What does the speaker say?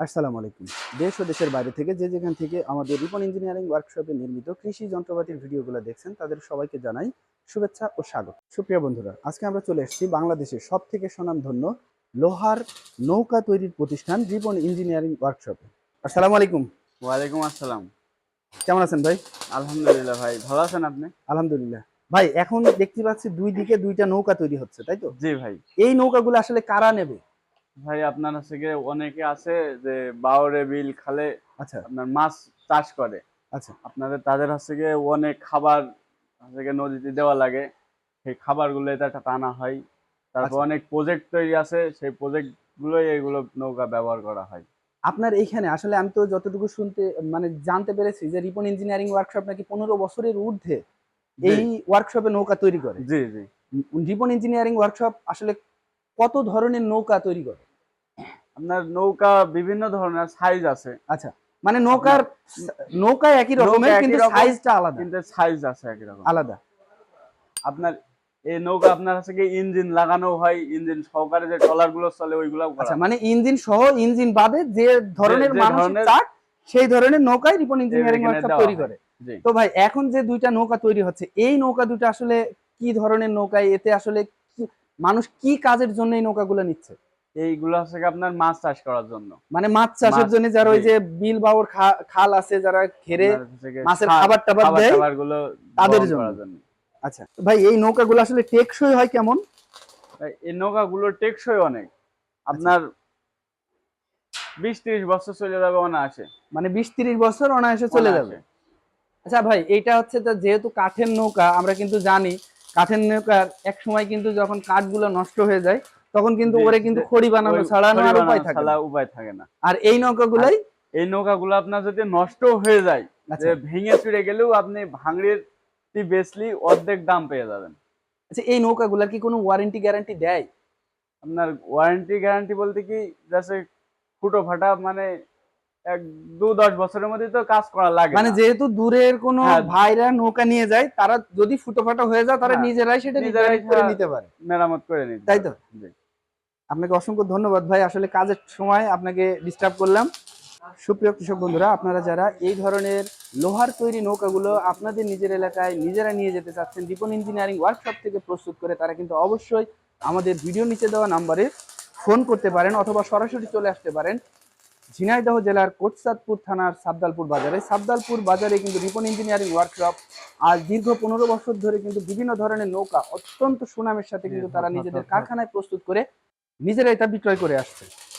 আসসালামু আলাইকুম। দেশ ও দেশের বাইরে থেকে যে যেখান থেকে আমাদের রিপন ইঞ্জিনিয়ারিং ওয়ার্কশপে নির্মিত কৃষি যন্ত্রপাতির ভিডিওগুলো দেখছেন তাদের সবাইকে জানাই শুভেচ্ছা ও স্বাগত। সুপ্রিয় বন্ধুরা, আজকে আমরা চলে এসেছি বাংলাদেশের সবথেকে স্বনামধন্য লোহার নৌকা তৈরির প্রতিষ্ঠান রিপন ইঞ্জিনিয়ারিং ওয়ার্কশপে। আসসালামু আলাইকুম। ওয়ালাইকুম আসসালাম। কেমন আছেন ভাই? আলহামদুলিল্লাহ ভাই, ভালো আছেন আপনি? আলহামদুলিল্লাহ। ভাই, এখন দেখতে পাচ্ছি দুই দিকে দুইটা নৌকা তৈরি হচ্ছে, তাই তো? জি ভাই। এই নৌকাগুলো আসলে কারা নেবে? ভাই আপনার হচ্ছে গিয়ে অনেকে আছে যে বাওরে বিল খালে আচ্ছা আপনার মাছ চাষ করে। আচ্ছা তাদের হচ্ছে গিয়ে অনেক খাবার হচ্ছে গিয়ে নদীতে দেওয়া লাগে, সেই খাবারগুলো এটা টানা হয়। তারপর আচ্ছা। অনেক প্রজেক্ট তৈরি আছে, সেই প্রজেক্ট গুলোই এগুলো নৌকা ব্যবহার করা হয়। আপনার এইখানে আসলে আমি তো যতটুকু শুনতে মানে জানতে পেরেছি যে রিপন ইঞ্জিনিয়ারিং ওয়ার্কশপ নাকি 15 বছরের ঊর্ধ্বে জি এই ওয়ার্কশপে নৌকা তৈরি করে। জি জি। রিপন ইঞ্জিনিয়ারিং ওয়ার্কশপ আসলে কত ধরনের নৌকা তৈরি করে? আপনার নৌকা বিভিন্ন ধরনের সাইজ আছে। আচ্ছা, মানে নৌকা একই রকমের কিন্তু সাইজটা আলাদা কিন্তু সাইজ আছে একই রকম। আলাদা। আপনার এই নৌকা আপনার হচ্ছে কি ইঞ্জিন লাগানো হয়, ইঞ্জিন সহকারে যে ট্রলার গুলো চলে ওইগুলো করা আচ্ছা, হয়। মানে ইঞ্জিন সহ ইঞ্জিন বাদে যে ধরনের মানসিক চাক সেই ধরনের নৌকাই রিপন ইঞ্জিনিয়ারিং ওয়ার্কশপ তৈরি করে। তো ভাই, এখন যে দুইটা নৌকা তৈরি হচ্ছে, এই নৌকা দুটো আসলে কি ধরনের নৌকা? এতে আসলে মানুষ কি কাজের জন্য এই নৌকাগুলো নিচ্ছে? এইগুলো হচ্ছে কি আপনার মাছ চাষ করার জন্য, মানে মাছ চাষের জন্য, যারা ওই যে বিল বাওর খাল আছে, যারা ঘেরে মাছের খাবার টাবার দেয় তাদের জন্য। আচ্ছা ভাই, এই নৌকাগুলো আসলে টেকসই হয় কেমন? এই নৌকাগুলো টেকসই অনেক, আপনার 20-30 বছর চলে যাবে অনায়াসে। মানে 20-30 বছর অনায়াসে চলে যাবে। আচ্ছা ভাই, এইটা হচ্ছে তো যেহেতু কাঠের নৌকা, আমরা কিন্তু জানি কাঠের নৌকার এক সময় কিন্তু যখন কাঠগুলো নষ্ট হয়ে যায় তখন কিন্তু ওরে কিন্তু খড়ি বানানো ছাড়া আর উপায় থাকে না। আর এই নৌকাগুলো আপনার যদি নষ্ট হয়ে যায়, যে ভেঙে চুরে গেলেও আপনি ভাঙড়ির বেচলি অর্ধেক দাম পেয়ে যাবেন। আচ্ছা, এই নৌকাগুলোর কি কোনো ওয়ারেন্টি গ্যারান্টি দেয়? আপনার ওয়ারেন্টি গ্যারান্টি বলতে কি, জাস্ট ফুটো ফাটা মানে 1-2-10 বছরের মধ্যে তো কাজ করা লাগে। মানে যেহেতু দূরের কোনো ভাইরা নৌকা নিয়ে যায়, তারা যদি ফুটো ফাটা হয়ে যায় তারা নিজেরাই সেটা রিপেয়ারিং করে নিতে পারে, মেরামত করে নিতে, তাই তো? আপনাকে অসংখ্য ধন্যবাদ ভাই, আসলে কাজের সময় আপনাকে ডিস্টার্ব করলাম। সুপ্রিয় কৃষক বন্ধুরা, আপনারা যারা এই ধরনের লোহার তৈরি নৌকাগুলো আপনাদের নিজের এলাকায় নিজেরা নিয়ে যেতে চাচ্ছেন রিপন ইঞ্জিনিয়ারিং ওয়ার্কশপ থেকে প্রস্তুত করে, তারা কিন্তু অবশ্যই আমাদের ভিডিও নিচে দেওয়া নাম্বারে ফোন করতে পারেন অথবা সরাসরি চলে আসতে পারেন ঝিনাইদহ জেলার কোটচাঁদপুর থানার সাবদালপুর বাজারে। সাবদালপুর বাজারে কিন্তু রিপন ইঞ্জিনিয়ারিং ওয়ার্কশপ আজ দীর্ঘ 15 বছর ধরে কিন্তু বিভিন্ন ধরনের নৌকা অত্যন্ত সুনামের সাথে কিন্তু তারা নিজেদের কারখানায় প্রস্তুত করে নিজেরা এটা বিক্রয় করে আসছে।